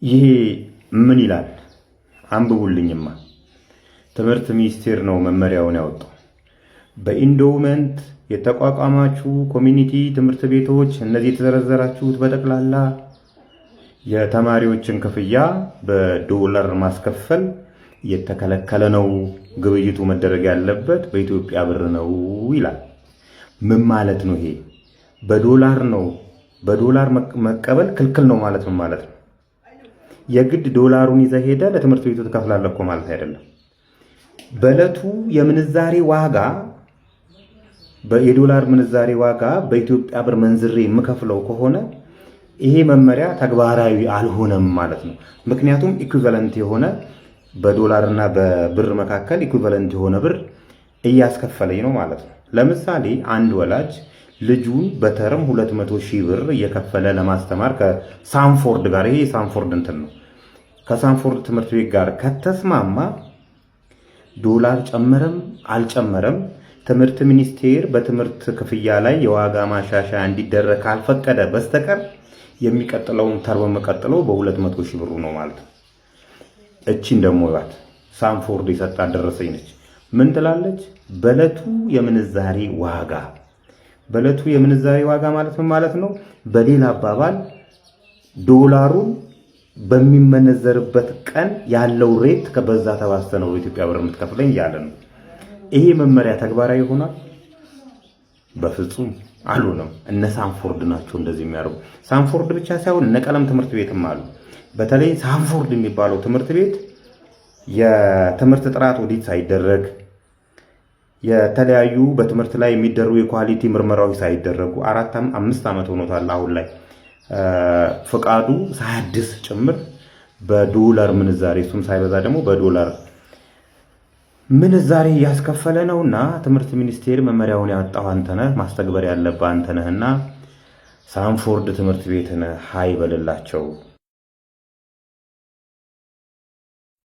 ይሄ ምን ይላል? አንብቡልኝማ። ትምህርት ሚኒስቴር ነው መመሪያውን ያወጣው። በኢንዶውመንት የተቋቋማችሁ ኮሚኒቲ ትምህርት ቤቶች እነዚህ የተዘረዘራችሁት በጠቅላላ የተማሪዎችን ክፍያ በዶላር ማስከፈል የተከለከለ ነው። ግብይቱ መደረግ ያለበት በኢትዮጵያ ብር ነው ይላል። ምን ማለት ነው ይሄ? በዶላር ነው። በዶላር መቀበል ክልክል ነው ማለት ነው ማለት ነው። የግድ ዶላሩን ይዘህ ሄደህ ለትምህርት ቤቱ ትከፍላለህ እኮ ማለት አይደለም። በዕለቱ የምንዛሬ ዋጋ የዶላር ምንዛሬ ዋጋ በኢትዮጵያ ብር መንዝሬ የምከፍለው ከሆነ ይሄ መመሪያ ተግባራዊ አልሆነም ማለት ነው። ምክንያቱም ኢኩቫለንት የሆነ በዶላርና በብር መካከል ኢኩቫለንት የሆነ ብር እያስከፈለኝ ነው ማለት ነው። ለምሳሌ አንድ ወላጅ ልጁን በተርም 200,000 ብር እየከፈለ ለማስተማር ከሳንፎርድ ጋር ይሄ ሳንፎርድ እንትን ነው ከሳንፎርድ ትምህርት ቤት ጋር ከተስማማ ዶላር ጨመረም አልጨመረም ትምህርት ሚኒስቴር በትምህርት ክፍያ ላይ የዋጋ ማሻሻያ እንዲደረግ ካልፈቀደ በስተቀር የሚቀጥለውን ተርም መቀጥለው በ200,000 ብር ነው ማለት ነው። እቺን ደግሞ ያት ሳንፎርድ የሰጣት ደረሰኝ ነች። ምን ትላለች? በዕለቱ የምንዛሬ ዋጋ በዕለቱ የምንዛሬ ዋጋ ማለት ምን ማለት ነው? በሌላ አባባል ዶላሩን በሚመነዘርበት ቀን ያለው ሬት ከበዛ ተባስተነው በኢትዮጵያ ብር የምትከፍለኝ እያለ ነው። ይሄ መመሪያ ተግባራዊ ይሆናል? በፍጹም አልሆነም። እነ ሳንፎርድ ናቸው እንደዚህ የሚያደርጉ። ሳንፎርድ ብቻ ሳይሆን እነ ቀለም ትምህርት ቤትም አሉ። በተለይ ሳንፎርድ የሚባለው ትምህርት ቤት የትምህርት ጥራት ኦዲት ሳይደረግ የተለያዩ በትምህርት ላይ የሚደረጉ የኳሊቲ ምርመራዎች ሳይደረጉ 4-5 ዓመት ሆኖታል። አሁን ላይ ፍቃዱ ሳያድስ ጭምር በዶላር ምንዛሬ እሱም ሳይበዛ ደግሞ በዶላር ምንዛሬ እያስከፈለ ነውና ትምህርት ሚኒስቴር መመሪያውን ያወጣው አንተነህ ማስተግበር ያለብህ አንተነህና ሳንፎርድ ትምህርት ቤትን ሃይ በልላቸው።